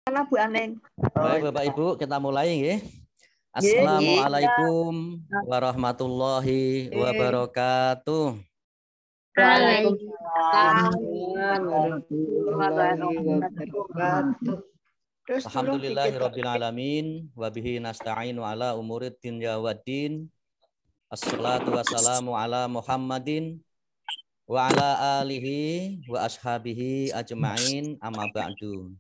Mana Bu Aneng? Baik Bapak Ibu, kita mulai ya. Nggih. Assalamualaikum warahmatullahi wabarakatuh. Waalaikumsalam warahmatullahi wabarakatuh. Alhamdulillahirabbil alamin wa bihi nasta'inu ala umurid dunya waddin. Assalatu wassalamu ala Muhammadin wa ala alihi wa ashabihi ajma'in, amma ba'du.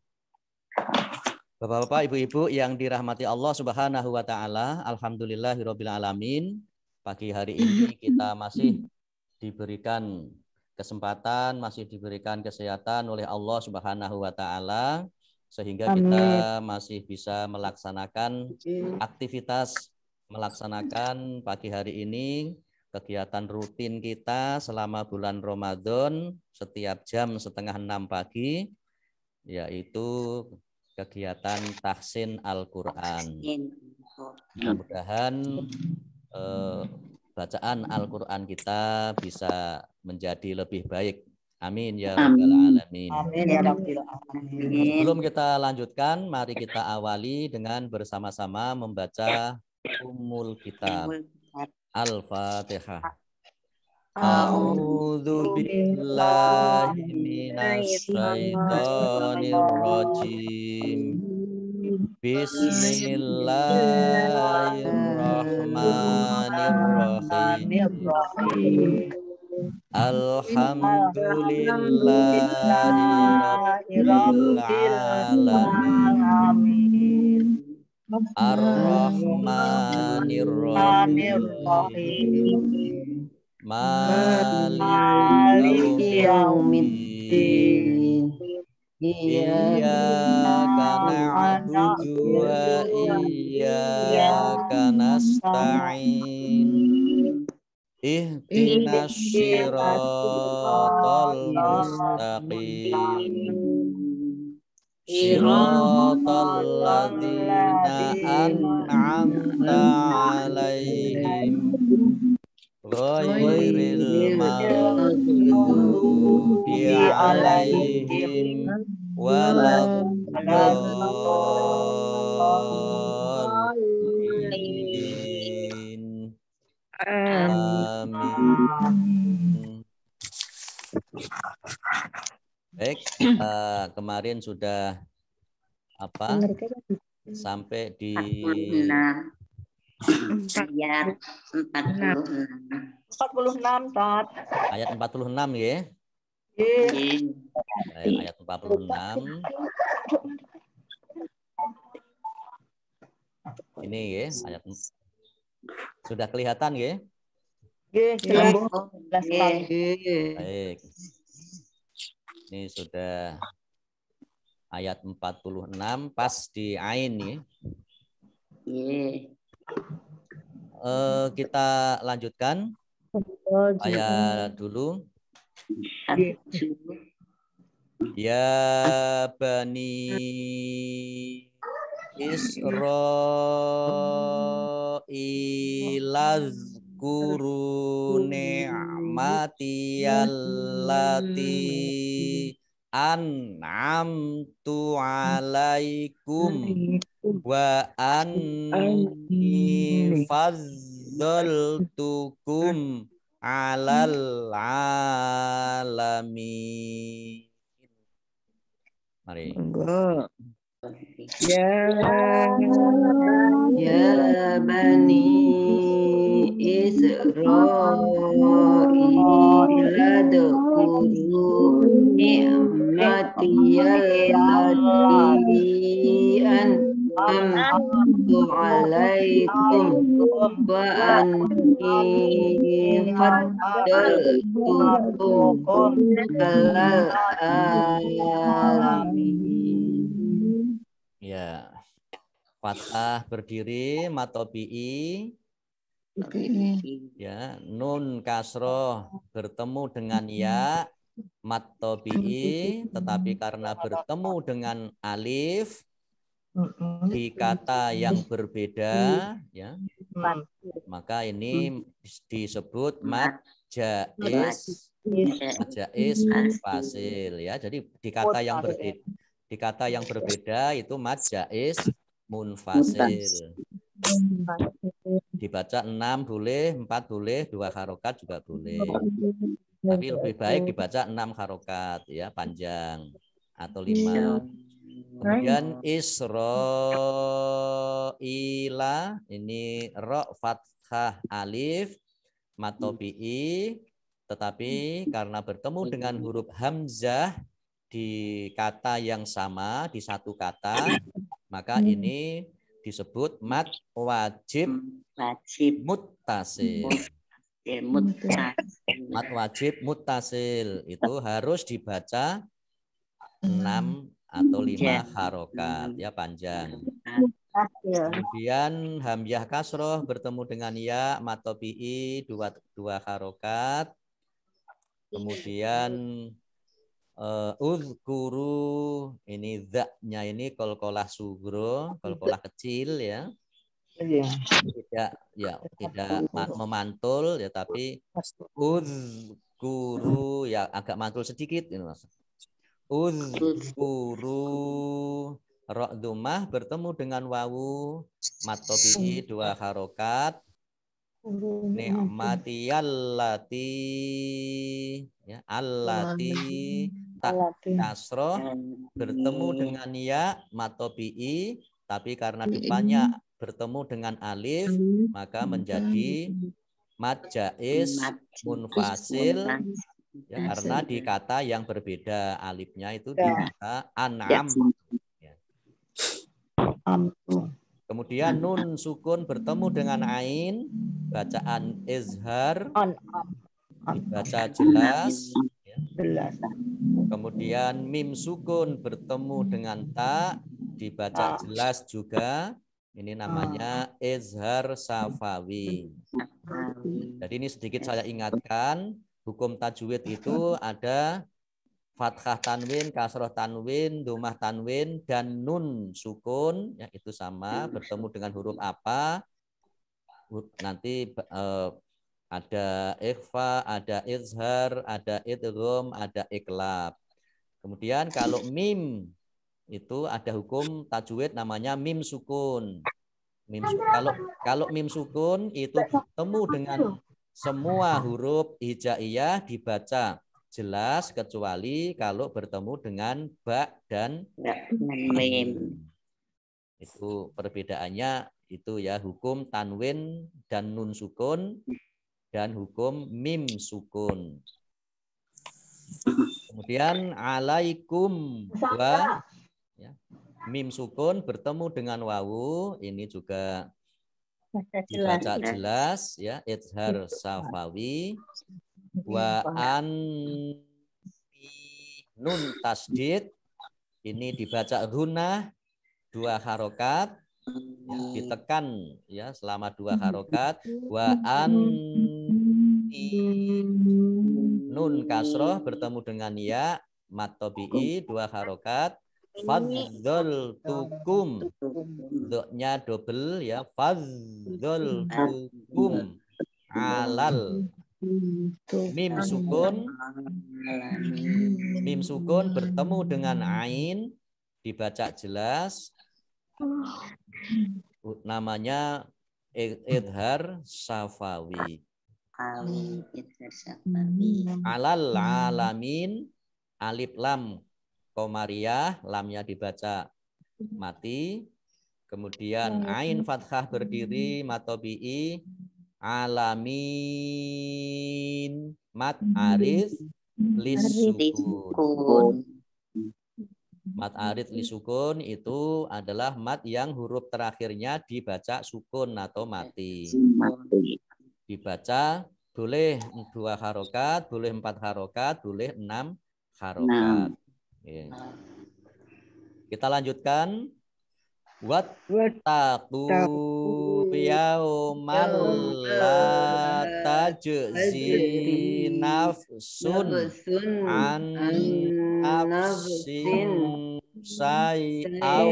Bapak-bapak, ibu-ibu yang dirahmati Allah Subhanahu wa taala, alhamdulillahirabbil alamin. Pagi hari ini kita masih diberikan kesempatan, masih diberikan kesehatan oleh Allah Subhanahu wa taala sehingga kita masih bisa melaksanakan aktivitas, melaksanakan pagi hari ini kegiatan rutin kita selama bulan Ramadan setiap jam 5:30 pagi, yaitu kegiatan tahsin Al-Quran. Mudah-mudahan bacaan Al-Quran kita bisa menjadi lebih baik. Amin ya rabbal alamin. Amin ya rabbil alamin. Sebelum kita lanjutkan, mari kita awali dengan bersama-sama membaca Ummul Kitab. Al-Fatihah. A'udzu billahi minasy syaithanir rajim. Bismillahirrahmanirrahim. Alhamdulillahirabbil alamin. Ar-Rahmanir-Rahim. Maliki yaumiddin. Iyyaka na'budu wa iyyaka nasta'in. Ihdinas siratal mustaqim. Siratal ladzina an'amta 'alaihim ghairil maghdubi 'alaihim waladdallin. Amin. Baik, kemarin sudah sampai di ayat 46, Tot. Ayat 46 ya. Baik, ayat 46. Ini ya, ayat sudah kelihatan ya? Jelas. Baik. Ini sudah ayat 46 pas di Ain ya. Kita lanjutkan ayat dulu. Ya Bani Israil azkuru ni'mati allati an'amtu alaikum wa anni faddaltukum alal alamin. Mari. Ya Bani Israil adkuru ni'mati allati an'amtu alaikum wa anni faddaltukum alal alamin. Ya. Fathah berdiri, matobi'i. Ya, nun kasroh bertemu dengan ya, matobi'i, tetapi karena bertemu dengan alif di kata yang berbeda, ya, maka ini disebut mad jaiz, fasil, ya. Jadi di kata yang berbeda, Di kata yang berbeda itu mad jaiz munfasil. Dibaca 6 boleh, 4 boleh, 2 harokat juga boleh. Tapi lebih baik dibaca 6 harokat ya, panjang atau 5. Kemudian Israila ini ro fathah alif matobi'i, tetapi karena bertemu dengan huruf hamzah di kata yang sama, di satu kata, maka ini disebut mad wajib muttasil. Mad wajib muttasil itu harus dibaca 6 atau 5 harokat ya, panjang. Kemudian hamzah kasroh bertemu dengan ya matobi'i 2 harokat. Kemudian uzkuru ini zaknya ini kolkolah sugro, kolkolah kecil ya. Tidak memantul ya, tapi uzkuru ya agak mantul sedikit ini Mas. Uzkuru ra dhammah bertemu dengan wawu matobi'i 2 harokat. Ni'matiyallati ya, allati tak kasroh bertemu dengan ya matobi'i, tapi karena depannya bertemu dengan alif maka menjadi mad jaiz munfasil ya, karena di kata yang berbeda, alifnya itu di kata an'am ya. Kemudian nun sukun bertemu dengan ain, bacaan izhar, dibaca jelas ya. Kemudian mim sukun bertemu dengan ta, dibaca jelas juga. Ini namanya izhar safawi. Jadi ini sedikit saya ingatkan, hukum tajwid itu ada fathah tanwin, kasroh tanwin, dhammah tanwin, dan nun sukun, ya itu sama, bertemu dengan huruf apa. Nanti ada ikhfa, ada izhar, ada idgham, ada iklab. Kemudian kalau mim itu ada hukum tajwid namanya mim sukun. Kalau mim sukun itu bertemu dengan semua huruf hijaiyah dibaca jelas kecuali kalau bertemu dengan ba dan mim. Itu perbedaannya itu ya, hukum tanwin dan nun sukun dan hukum mim sukun. Kemudian alaikum wa ya, mim sukun bertemu dengan wawu, ini juga dibaca jelas ya, izhar safawi. Wa an nun tasdid ini dibaca gunah 2 harokat ya, ditekan ya selama 2 harokat. Wa an nun kasroh bertemu dengan ya matobi'i 2 harokat. Fadzol tukum, doknya double ya, fadzol tukum alal mim sukun bertemu dengan ain dibaca jelas, namanya izhar safawi. Alal alamin, alif lam komariah, lamnya dibaca mati. Kemudian ain fathah berdiri matobi'i, alamin mat arif lisukun. Mat arif lisukun itu adalah mat yang huruf terakhirnya dibaca sukun atau mati. Dibaca boleh 2 harokat, boleh 4 harokat, boleh 6 harokat. Kita lanjutkan. Wattaqu yaumal la tajzi nafsun an nafsin say'aw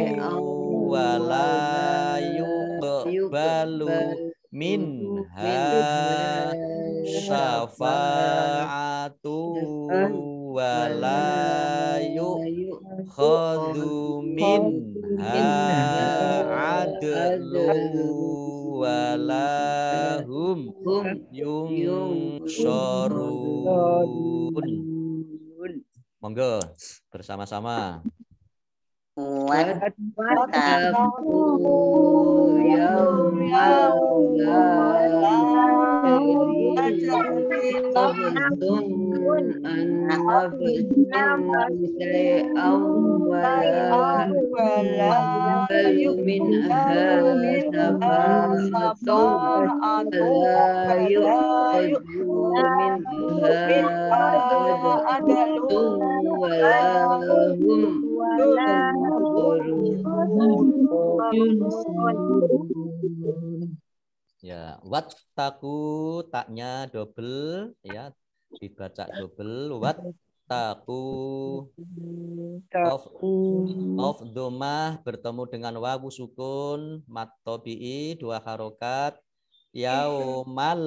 wa la yuqbalu minha syafa'atu wa la khadhu minha adlu walahum yungsyarun. Monggo bersama-sama. Wattaqu yawmal qabtum an nafsin syai'an wala minha safa'atun la yu'khadhu minha adlun wala hum Ya, wattaqu taknya double ya, dibaca double. Wattaqu of domah bertemu dengan wawu sukun mat tabi'i 2 harokat. Yaumal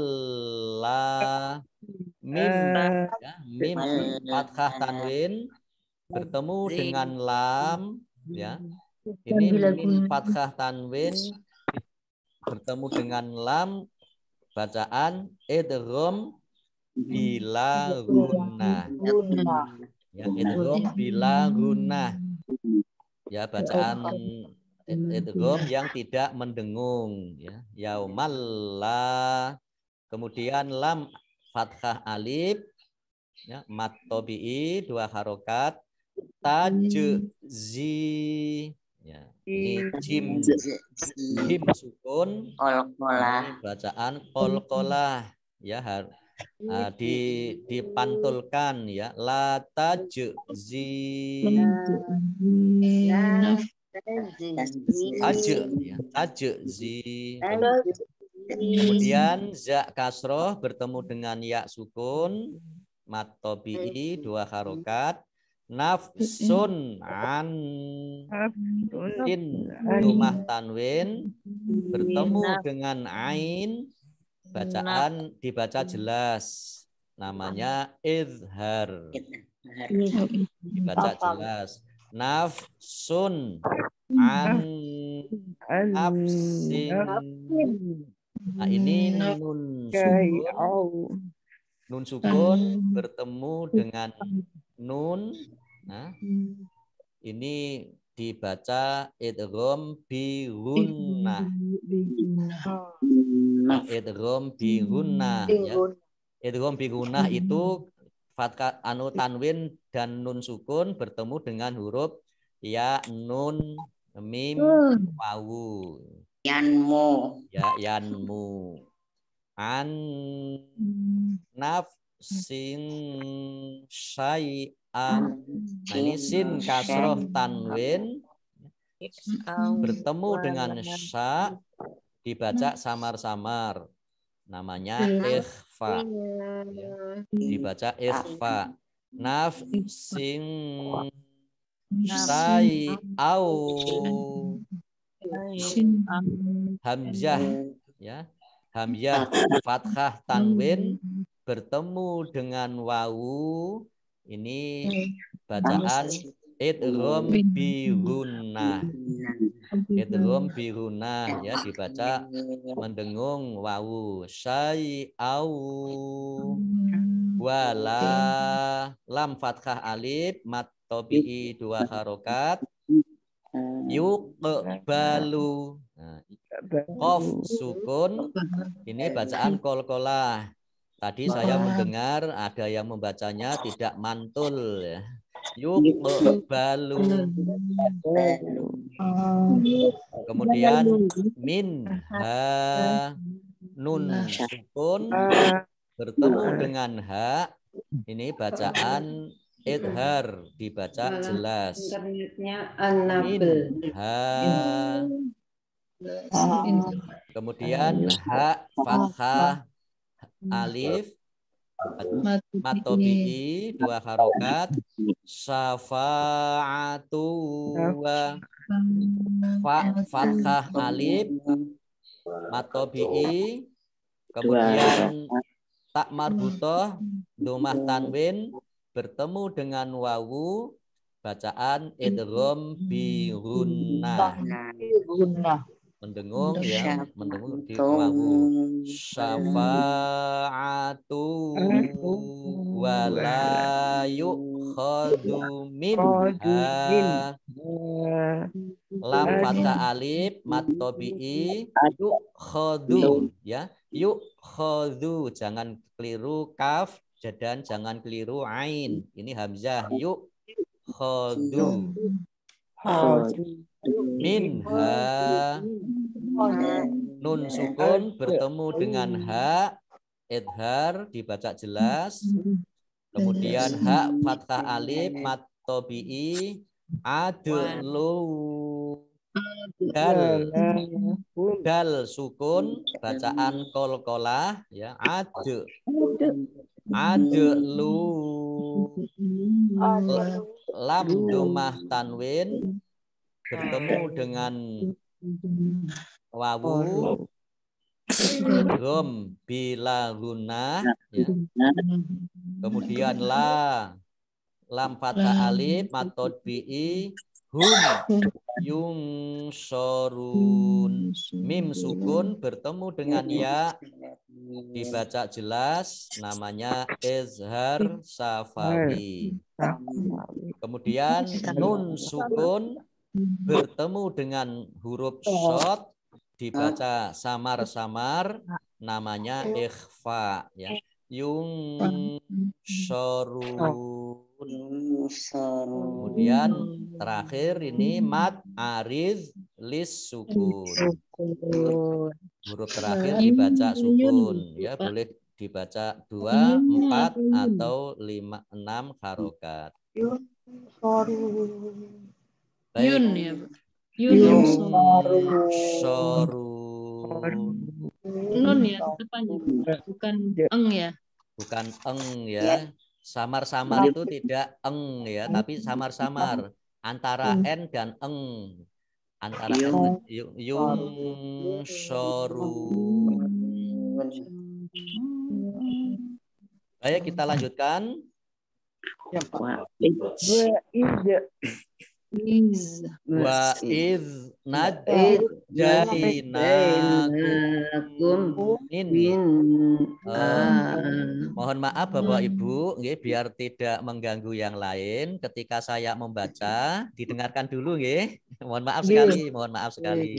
la mim ya, mim fathah tanwin bertemu dengan lam ya. Ini mim fathah tanwin bertemu dengan lam, bacaan idgham bila gunnah. Ya, idgham bila gunnah. Ya, bacaan idgham yang tidak mendengung ya. Yaumal la, kemudian lam fathah alif ya, mat tabi'i 2 harokat. Tajzi ya, ini jim sukun, ini bacaan qalqalah ya, dipantulkan ya. La tajzi tajzi. Kemudian za kasroh bertemu dengan ya sukun mat tabi'i 2 harokat. Nafsun an sin rumah tanwin bertemu dengan ain, bacaan dibaca jelas, namanya izhar, dibaca jelas. Nafsun an nafsin. Nah, ini nun sukun bertemu dengan nun. Nah, ini dibaca idgham bi gunnah. Idgham bi gunnah ya. Idgham bi gunnah itu fathah tanwin dan nun sukun bertemu dengan huruf ya, nun, mim, wawu. yanmu An nafsin syai'an. Nah, ini sin kasroh tanwin bertemu dengan sya, dibaca samar-samar, namanya ikhfa ya. Dibaca ikhfa. Nafsin syai'au, hamzah ya, hamzah fathah tanwin bertemu dengan wawu, ini bacaan idgham bi gunnah. Idgham bi gunnah ya, dibaca mendengung wawu. Syai'au wala lam fathah alif mat tabi'i 2 harokat. Yuqbalu. Nah, qaf sukun, ini bacaan qalqalah. Tadi saya mendengar ada yang membacanya tidak mantul ya. Yuqbalu. Kemudian min ha, nun sukun bertemu dengan ha, ini bacaan idhar, dibaca jelas. Min ha. Kemudian ha fathah alif mat tabi'i 2 harokat. Syafa'atu wa fathah alif mat tabi'i, kemudian tak marbutoh domah tanwin bertemu dengan wawu, bacaan idgham bi gunnah. Guna. Mendengung ya, mendengung di wawu. Syafa'atu wala yukhadu minha. Lam fathah alif mat tabi'i yukhadu ya. Yukhadu, jangan keliru kaf dan jangan keliru ain. Ini hamzah yukhadu. Minha, nun sukun bertemu dengan ha, idhar dibaca jelas. Kemudian ha fathah alif mat tabi'i adlu. Dal sukun bacaan kolkolah ya, adlu. Lam domah tanwin bertemu dengan wawu rom bila guna ya. Kemudian lam fathah alif matod bi hum yung sorun. Mim sukun bertemu dengan ya dibaca jelas, namanya izhar safawi. Kemudian nun sukun bertemu dengan huruf shad dibaca samar-samar, namanya ikhfa ya. Yung sorun. Kemudian terakhir ini mat ariz lis sukun. Huruf terakhir dibaca sukun ya, boleh dibaca 2, 4 atau 5, 6 harokat. Baik. Yun ya, Pak. Yun. Sorun. Nun ya, depannya. Bukan eng ya. Bukan eng ya. Samar-samar itu tidak eng ya, tapi samar-samar antara n dan eng. Antara n yung sorun. Baik, kita lanjutkan. Wa iz najjainakum min mohon maaf Bapak Ibu nggih, biar tidak mengganggu yang lain ketika saya membaca, didengarkan dulu nggih. Mohon maaf sekali.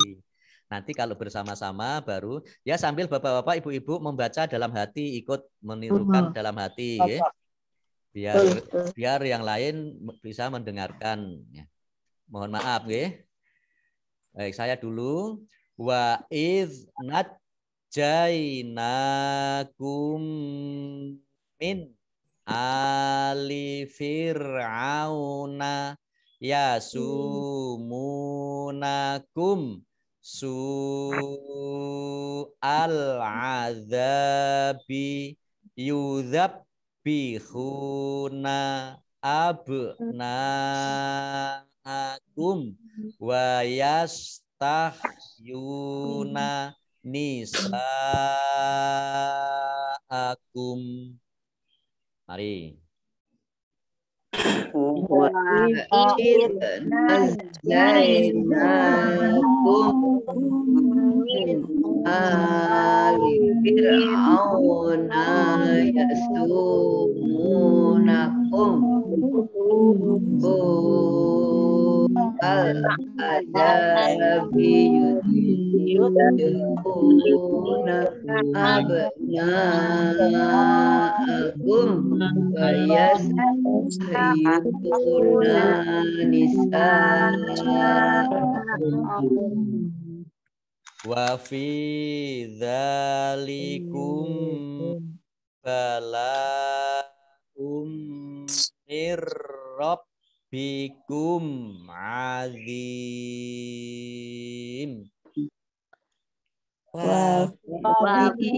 Nanti kalau bersama-sama baru ya, sambil Bapak-bapak, Ibu-ibu membaca dalam hati, ikut menirukan dalam hati nggih. Biar yang lain bisa mendengarkan ya. Mohon maaf nggih. Baik, saya dulu. Wa iz najjainakum min ali fir'auna yasumunakum su'al azabi yudzabbihuna abna'akum wa yastahyuna nisa'akum. Mari. Wa id najjainakum min ali fir'auna yasumunakum al-adabi yudhibuna abna'akum wa yastahyuna nisa'akum. Wa fi dzalikum bala'um mir rabbikum azim. Wa fi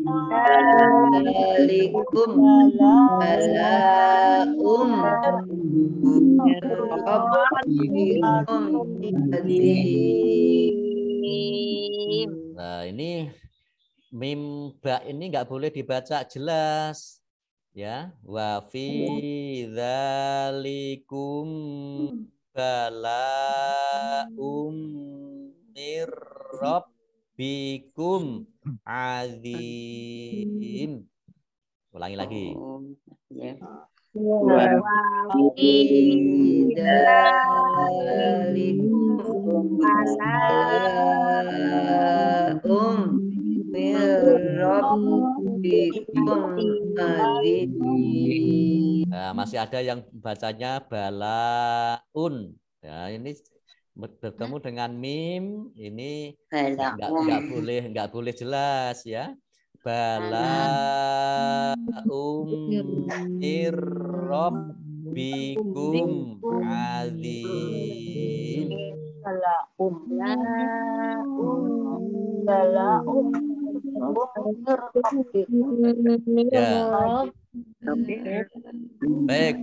dzalikum bala'um rabbikum azim. Nah, ini mim ba ini nggak boleh dibaca jelas. Ya, wa fi dzalikum bala'um mir rabbikum azim. Ulangi lagi. Ya. Nah, masih ada yang bacanya balaun. Ya, ini bertemu dengan mim, ini nggak boleh jelas ya. Balaum irrabbikum azim. Ya. Baik.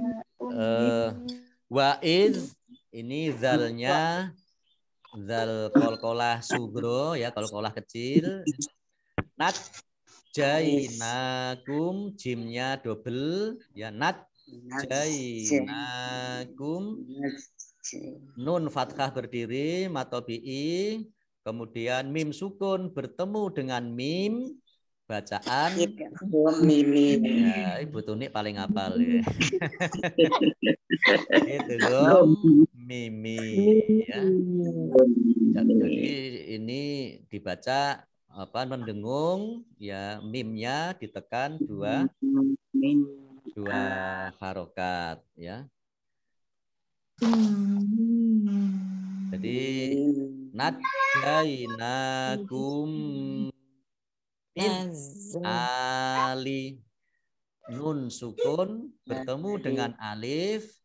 Wa'iz ini zalnya zal kolkolah sugro ya, kolkolah kecil. Nat jainakum jimnya double ya, nat jainakum nun fathah berdiri matobi'i, kemudian mim sukun bertemu dengan mim bacaan ya, Ibu Tuni paling hafal ya. Itu dong mimi ya. Jadi ini dibaca apa mendengung ya, mimnya ditekan dua harokat ya. Jadi nadjainakum ali nun sukun bertemu dengan alif,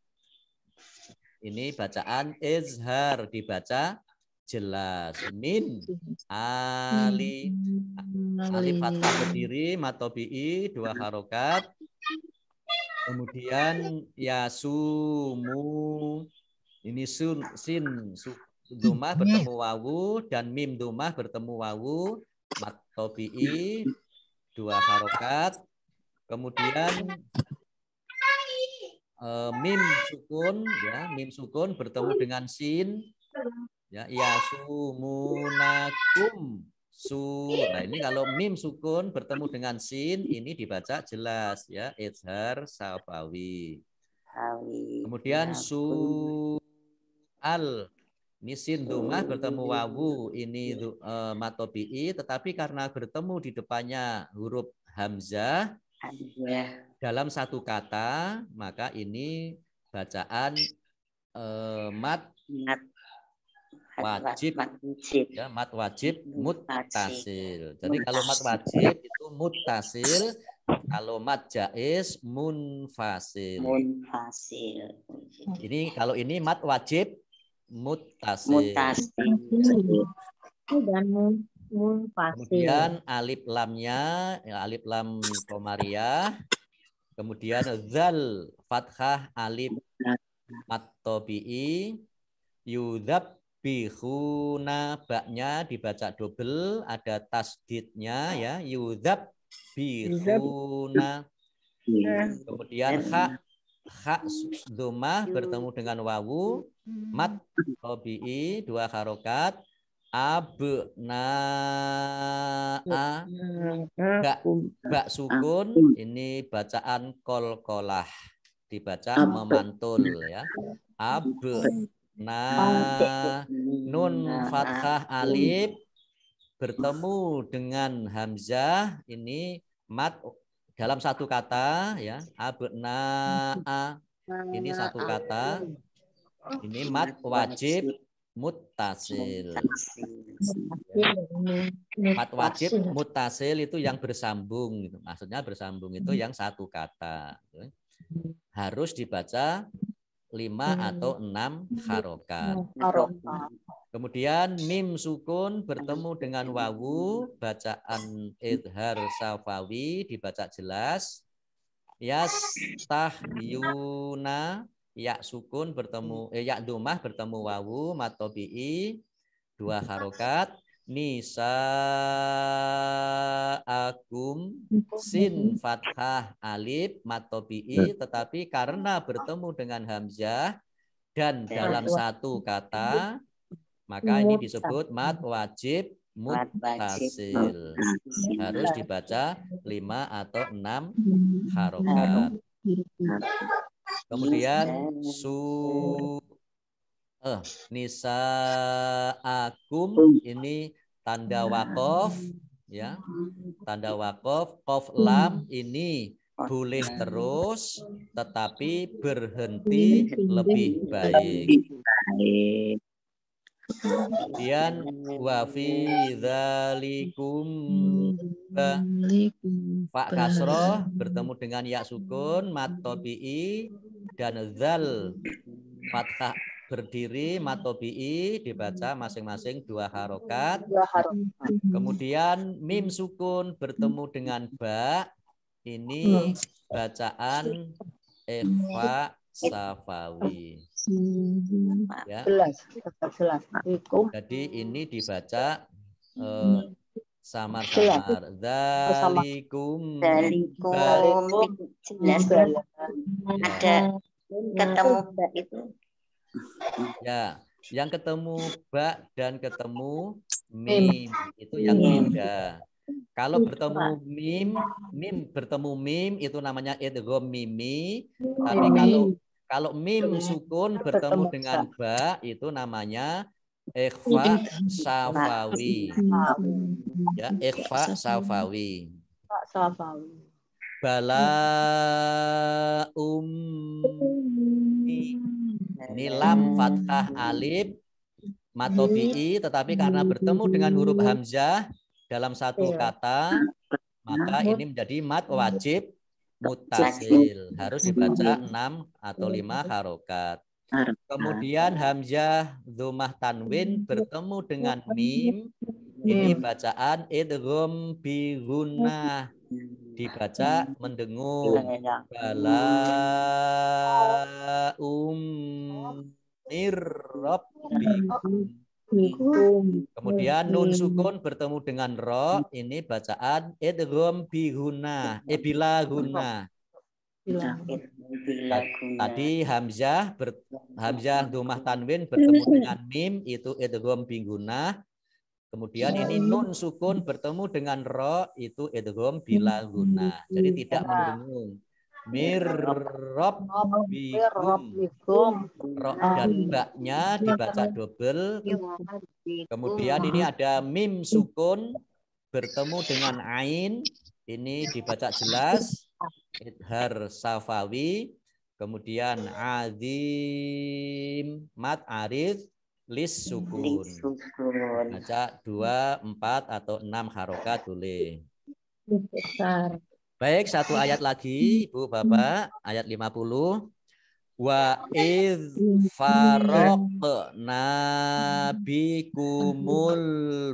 ini bacaan izhar, dibaca jelas. Min ali, alif fathah berdiri matobi'i dua harokat, kemudian yasumu, ini sin domah bertemu wawu dan mim domah bertemu wawu matobi'i dua harokat, kemudian mim sukun ya, mim sukun bertemu dengan sin ya, yasumunakum su. Nah, ini kalau mim sukun bertemu dengan sin ini dibaca jelas ya, izhar safawi. Kemudian su al, ini sin domah bertemu wawu, ini matobi'i, tetapi karena bertemu di depannya huruf hamzah dalam satu kata, maka ini bacaan mat wajib ya, mat wajib muttasil. Jadi kalau mat wajib itu muttasil, kalau mat jaiz munfasil. Ini kalau ini mat wajib muttasil. Kemudian alif lamnya ya, alif lam komariah, kemudian zal fathah alif matobi'i, yudhab bihuna, baknya dibaca double, ada tasdidnya ya, yudhab bihuna. Kemudian hak domah bertemu dengan wawu, mat tobi'i dua harokat, abna'a, bak sukun, ini bacaan kolkolah, dibaca memantul ya, abna, nun fathah alif bertemu dengan hamzah, ini mat dalam satu kata ya, abna'a, ini satu kata, ini mat wajib muttasil. Mat wajib muttasil itu yang bersambung, maksudnya bersambung itu yang satu kata, harus dibaca 5 atau 6 harokat. Kemudian mim sukun bertemu dengan wawu, bacaan idhar safawi, dibaca jelas. Yastahyuna, ya sukun bertemu ya domah bertemu wawu matobi'i dua harokat. nisaakum sin fathah alif mat tobi'i, tetapi karena bertemu dengan hamzah dan dalam satu kata maka ini disebut mat wajib muttasil. Harus dibaca 5 atau 6 harokat. Kemudian nisaakum ini tanda wakof, ya, tanda wakof, kof lam ini boleh terus tetapi berhenti lebih baik. Kemudian wa fi dzalikum fa kasroh bertemu dengan ya sukun mat tobi'i dan zal fathah berdiri mat tobi'i dibaca masing-masing 2 harokat. Kemudian mim sukun bertemu dengan ba, ini bacaan ikhfa safawi. Ya. Jelas. Jadi ini dibaca samar-samar. Dzalikum. Jelas. Ada ketemu ba itu. Ya, yang ketemu ba dan ketemu mim itu yang beda. Kalau bertemu mim bertemu mim itu namanya idgham mimi. Tapi kalau mim sukun bertemu dengan ba itu namanya ikhfa safawi. Ya, ikhfa safawi. Bala ini lam fathah alif matobi'i, tetapi karena bertemu dengan huruf hamzah dalam satu kata maka ini menjadi mat wajib muttasil, harus dibaca 6 atau 5 harokat. Kemudian hamzah dhammah tanwin bertemu dengan mim, ini bacaan idgham bi gunnah, dibaca mendengung. Bala mirrabbikum. Kemudian nun sukun bertemu dengan ro, ini bacaan idgham bi gunnah, bila gunnah. Tadi hamzah dhammah tanwin bertemu dengan mim itu idgham bi gunnah. Kemudian ini nun sukun bertemu dengan ro itu idgham bila gunnah. Jadi tidak mendengung. Mirrabbikum. Ro dan baknya dibaca double. Kemudian ini ada mim sukun bertemu dengan ain, ini dibaca jelas idhar safawi. Kemudian azim mat arid lis sukun, baca 2, 4 atau 6 harokat boleh. Baik, satu ayat lagi Ibu Bapak, ayat 50. Wa idz faraqna bikumul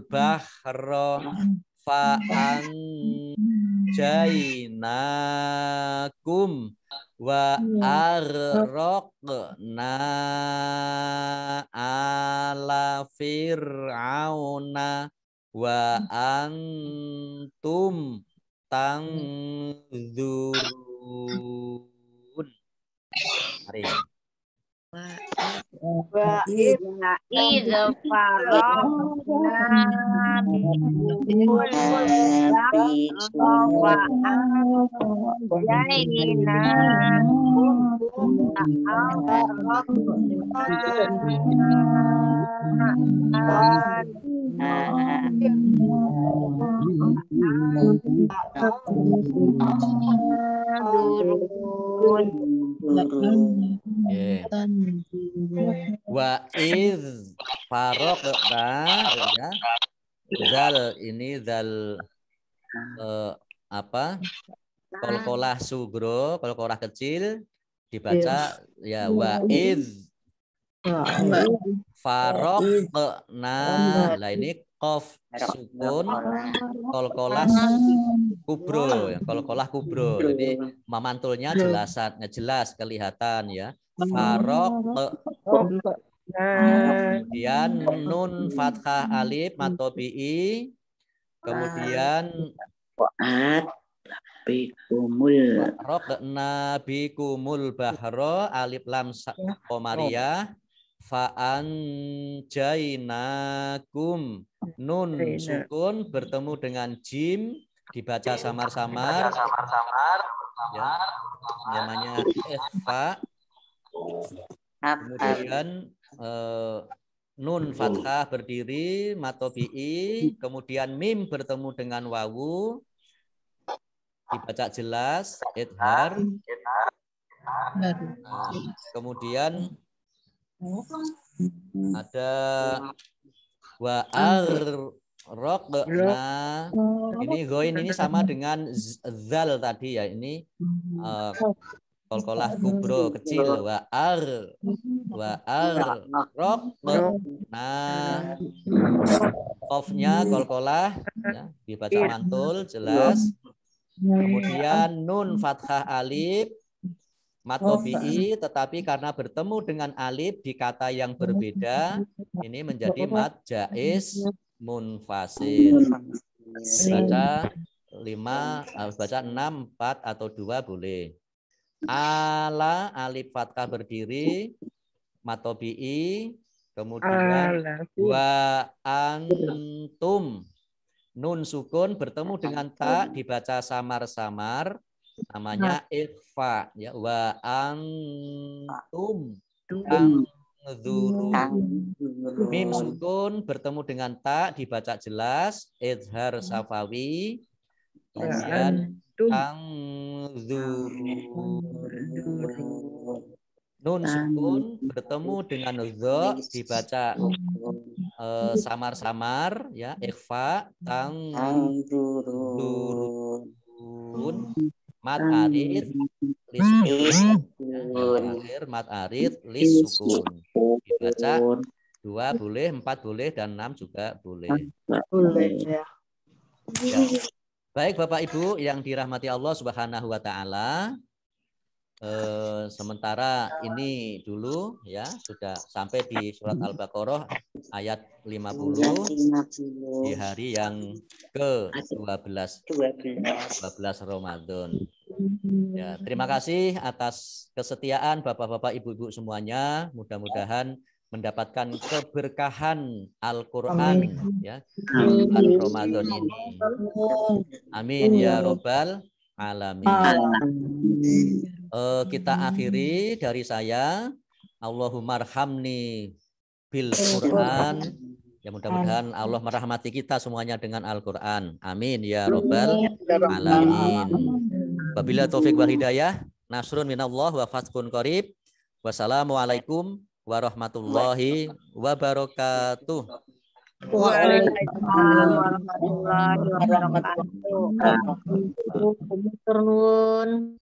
bahra fa anjaynakum wa aghraqna ala fir'auna wa antum tangdzurun. Mari. Wa idza faraqna bikumul bahra Wa iz faraqna, ya. Zal ini zal apa? Qalqalah sugro, qalqalah kecil dibaca ya wa iz faraqna. Lah ini qaf sukun qalqalah kubro, ya, qalqalah kubro. Jadi mamantulnya jelas kelihatan ya. Faraq Kemudian nun fathah alif matobi'i. Kemudian bikumul rokna bikumul bahro alif lam qamariyah fa'an jainakum nun sukun bertemu dengan jim dibaca samar-samar ya namanya ikhfa. Kemudian nun fathah berdiri matobi'i, kemudian mim bertemu dengan wawu dibaca jelas idhar. Kemudian ada wa'ar-rokna. Ini goin ini sama dengan zal tadi ya. Ini kolkolah kubro kecil. Wa'ar-rokna. Qafnya kolkolah ya, dibaca mantul jelas. Kemudian nun fathah alif matobi'i, tetapi karena bertemu dengan alif di kata yang berbeda, ini menjadi mad jaiz munfasil. Baca 5, baca 6, 4 atau 2 boleh. Ala alif fathah berdiri matobi'i, kemudian wa antum nun sukun bertemu dengan ta dibaca samar-samar. Namanya ikhfa ya wa antum tangzurun. Mim sukun bertemu dengan ta dibaca jelas izhar safawi. Kemudian tangzurun. Nun sukun bertemu dengan dha dibaca samar-samar ya ikhfa tangzurun. Mat arid lis sukun. Akhir mat arid lis sukun. Dibaca 2 boleh, 4 boleh, dan 6 juga boleh. Ya. Ya. Baik Bapak Ibu yang dirahmati Allah Subhanahu wa taala. Sementara ini dulu ya sudah sampai di surat Al-Baqarah ayat 50 di hari yang ke-12 Ramadan. Ya, terima kasih atas kesetiaan Bapak-bapak, Ibu-ibu semuanya. Mudah-mudahan mendapatkan keberkahan Al-Qur'an ya di bulan Ramadan ini. Amin ya robbal alamin. Kita akhiri dari saya. Allahumma arhamni bil Quran. Ya mudah-mudahan Allah merahmati kita semuanya dengan Al-Quran. Amin ya robbal alamin. Wabillahi taufik wal hidayah. Nasrun minallah wa fathun qarib. Wassalamualaikum warahmatullahi wabarakatuh. Waalaikumsalam warahmatullahi wabarakatuh.